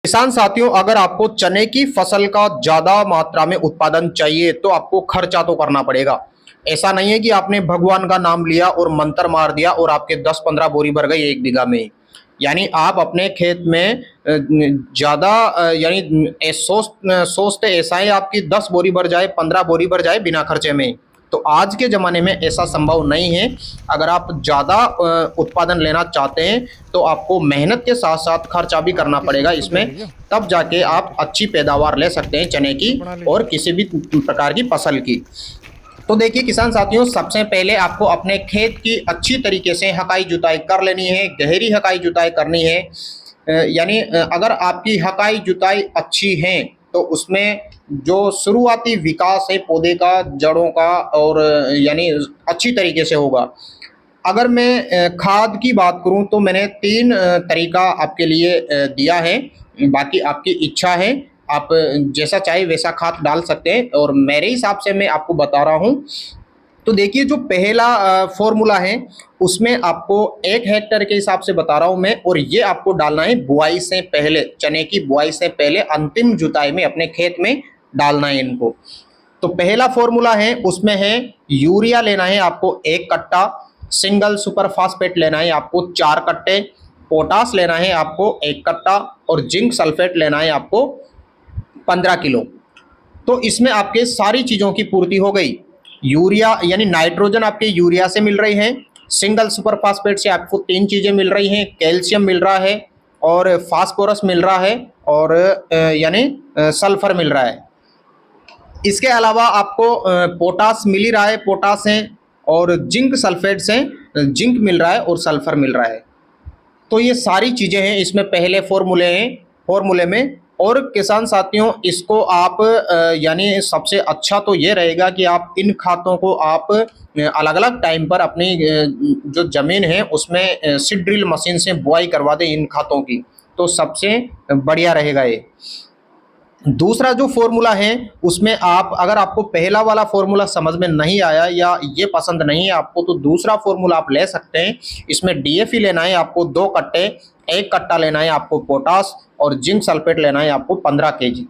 किसान साथियों, अगर आपको चने की फसल का ज्यादा मात्रा में उत्पादन चाहिए तो आपको खर्चा तो करना पड़ेगा। ऐसा नहीं है कि आपने भगवान का नाम लिया और मंत्र मार दिया और आपके 10-15 बोरी भर गई एक बीघा में। यानी आप अपने खेत में ज्यादा सोचते ऐसा है आपकी 10 बोरी भर जाए, 15 बोरी भर जाए बिना खर्चे में। तो आज के ज़माने में ऐसा संभव नहीं है। अगर आप ज़्यादा उत्पादन लेना चाहते हैं तो आपको मेहनत के साथ साथ खर्चा भी करना पड़ेगा इसमें, तब जाके आप अच्छी पैदावार ले सकते हैं चने की और किसी भी प्रकार की फसल की। तो देखिए किसान साथियों, सबसे पहले आपको अपने खेत की अच्छी तरीके से हकाई जुताई कर लेनी है, गहरी हकाई जुताई करनी है। अगर आपकी हकाई जुताई अच्छी है तो उसमें जो शुरुआती विकास है पौधे का, जड़ों का, और यानी अच्छी तरीके से होगा। अगर मैं खाद की बात करूं तो मैंने 3 तरीका आपके लिए दिया है, बाकी आपकी इच्छा है, आप जैसा चाहे वैसा खाद डाल सकते हैं और मेरे हिसाब से मैं आपको बता रहा हूं। तो देखिए जो पहला फॉर्मूला है उसमें आपको 1 हेक्टेयर के हिसाब से बता रहा हूं मैं, और ये आपको डालना है बुआई से पहले, चने की बुआई से पहले अंतिम जुताई में अपने खेत में डालना है इनको। तो पहला फॉर्मूला है उसमें है यूरिया लेना है आपको 1 कट्टा, सिंगल सुपर फास्फेट लेना है आपको 4 कट्टे, पोटास लेना है आपको 1 कट्टा और जिंक सल्फेट लेना है आपको 15 किलो। तो इसमें आपके सारी चीज़ों की पूर्ति हो गई। यूरिया यानी नाइट्रोजन आपके यूरिया से मिल रही है, सिंगल सुपर फास्फेट से आपको 3 चीज़ें मिल रही हैं, कैल्शियम मिल रहा है और फास्फोरस मिल रहा है और सल्फर मिल रहा है। इसके अलावा आपको पोटास मिल ही रहा है, पोटास है, और जिंक सल्फेट से जिंक मिल रहा है और सल्फर मिल रहा है। तो ये सारी चीज़ें हैं इसमें पहले फॉर्मूले में। और किसान साथियों, इसको आप सबसे अच्छा तो ये रहेगा कि आप इन खातों को आप अलग अलग टाइम पर अपनी जो ज़मीन है उसमें सीड ड्रिल मशीन से बुआई करवा दें इन खातों की, तो सबसे बढ़िया रहेगा ये। दूसरा जो फॉर्मूला है उसमें अगर आपको पहला वाला फॉर्मूला समझ में नहीं आया या ये पसंद नहीं है आपको, तो दूसरा फॉर्मूला आप ले सकते हैं। इसमें डीएपी लेना है आपको 2 कट्टे, 1 कट्टा लेना है आपको पोटास और जिंक सल्फेट लेना है आपको 15 केजी।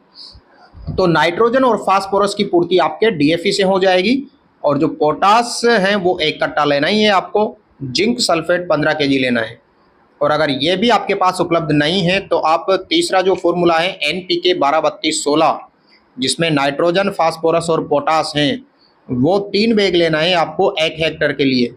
तो नाइट्रोजन और फास्फोरस की पूर्ति आपके डीएपी से हो जाएगी, और जो पोटास है वो 1 कट्टा लेना ही है आपको, जिंक सल्फेट 15 केजी लेना है। और अगर ये भी आपके पास उपलब्ध नहीं है तो आप तीसरा जो फॉर्मूला है एनपीके 12-32-16, जिसमें नाइट्रोजन, फास्फोरस और पोटास हैं, वो 3 बैग लेना है आपको 1 हेक्टेयर के लिए।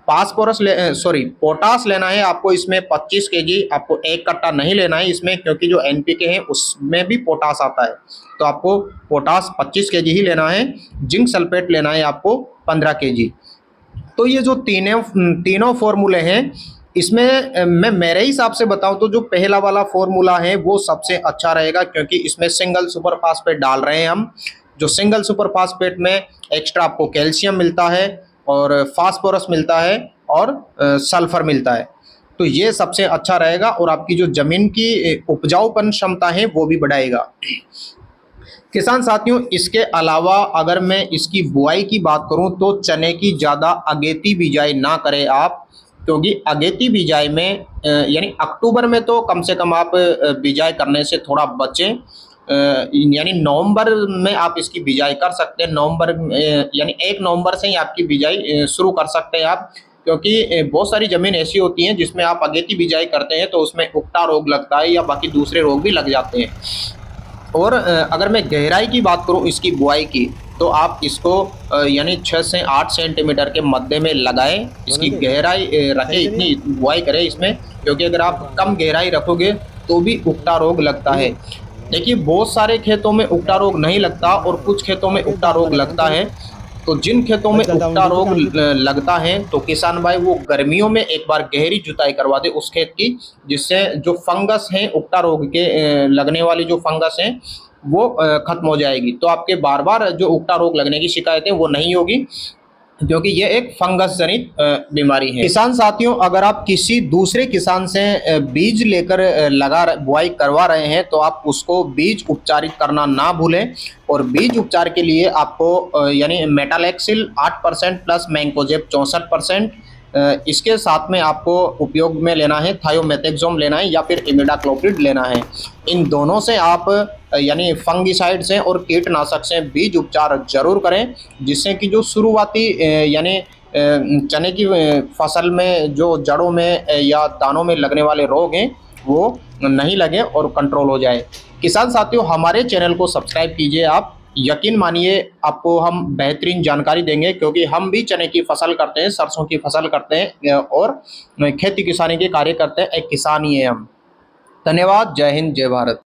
पोटास लेना है आपको इसमें 25 केजी, आपको 1 कट्टा नहीं लेना है इसमें, क्योंकि जो एनपीके है उसमें भी पोटास आता है, तो आपको पोटास 25 केजी ही लेना है। जिंक सल्फेट लेना है आपको 15 केजी। तो ये जो तीनों फॉर्मूले हैं इसमें मैं मेरे हिसाब से बताऊं तो जो पहला वाला फॉर्मूला है वो सबसे अच्छा रहेगा, क्योंकि इसमें सिंगल सुपर फास्फेट डाल रहे हैं हम। जो सिंगल सुपर फास्फेट में एक्स्ट्रा आपको कैल्शियम मिलता है और फास्फोरस मिलता है और सल्फर मिलता है, तो ये सबसे अच्छा रहेगा और आपकी जो ज़मीन की उपजाऊपन क्षमता है वो भी बढ़ाएगा। किसान साथियों, इसके अलावा अगर मैं इसकी बुआई की बात करूं तो चने की ज़्यादा अगेती बिजाई ना करें आप, क्योंकि अगेती बिजाई में अक्टूबर में तो कम से कम आप बिजाई करने से थोड़ा बचें। नवंबर में आप इसकी बिजाई कर सकते हैं। 1 नवंबर से ही आपकी बिजाई शुरू कर सकते हैं आप, क्योंकि बहुत सारी ज़मीन ऐसी होती हैं जिसमें आप अगेती बिजाई करते हैं तो उसमें उकटा रोग लगता है या बाकी दूसरे रोग भी लग जाते हैं। और अगर मैं गहराई की बात करूं इसकी बुआई की, तो आप इसको 6 से 8 सेंटीमीटर के मध्य में लगाएं, इसकी गहराई रखें, इतनी बुआई करें इसमें, क्योंकि अगर आप कम गहराई रखोगे तो भी उकटा रोग लगता है। देखिए बहुत सारे खेतों में उकटा रोग नहीं लगता और कुछ खेतों में उकटा रोग लगता है। तो जिन खेतों में उकटा रोग लगता है तो किसान भाई वो गर्मियों में एक बार गहरी जुताई करवा दे उस खेत की, जिससे जो फंगस है, उकटा रोग के लगने वाली जो फंगस है वो खत्म हो जाएगी। तो आपके बार बार जो उकटा रोग लगने की शिकायतें वो नहीं होगी, क्योंकि ये एक फंगस जनित बीमारी है। किसान साथियों, अगर आप किसी दूसरे किसान से बीज लेकर बुआई करवा रहे हैं तो आप उसको बीज उपचारित करना ना भूलें। और बीज उपचार के लिए आपको मेटालेक्सिल 8% प्लस मैंकोजेब 64%, इसके साथ में आपको उपयोग में लेना है थायोमेथाक्सोम लेना है या फिर इमिडाक्लोप्रिड लेना है। इन दोनों से आप यानी फंगिसाइड से और कीटनाशक से बीज उपचार जरूर करें, जिससे कि जो शुरुआती यानी चने की फसल में जो जड़ों में या दानों में लगने वाले रोग हैं वो नहीं लगे और कंट्रोल हो जाए। किसान साथियों, हमारे चैनल को सब्सक्राइब कीजिए। आप यकीन मानिए आपको हम बेहतरीन जानकारी देंगे, क्योंकि हम भी चने की फसल करते हैं, सरसों की फसल करते हैं और खेती किसानी के कार्य करते हैं, एक किसान ही है हम। धन्यवाद। जय हिंद, जय भारत।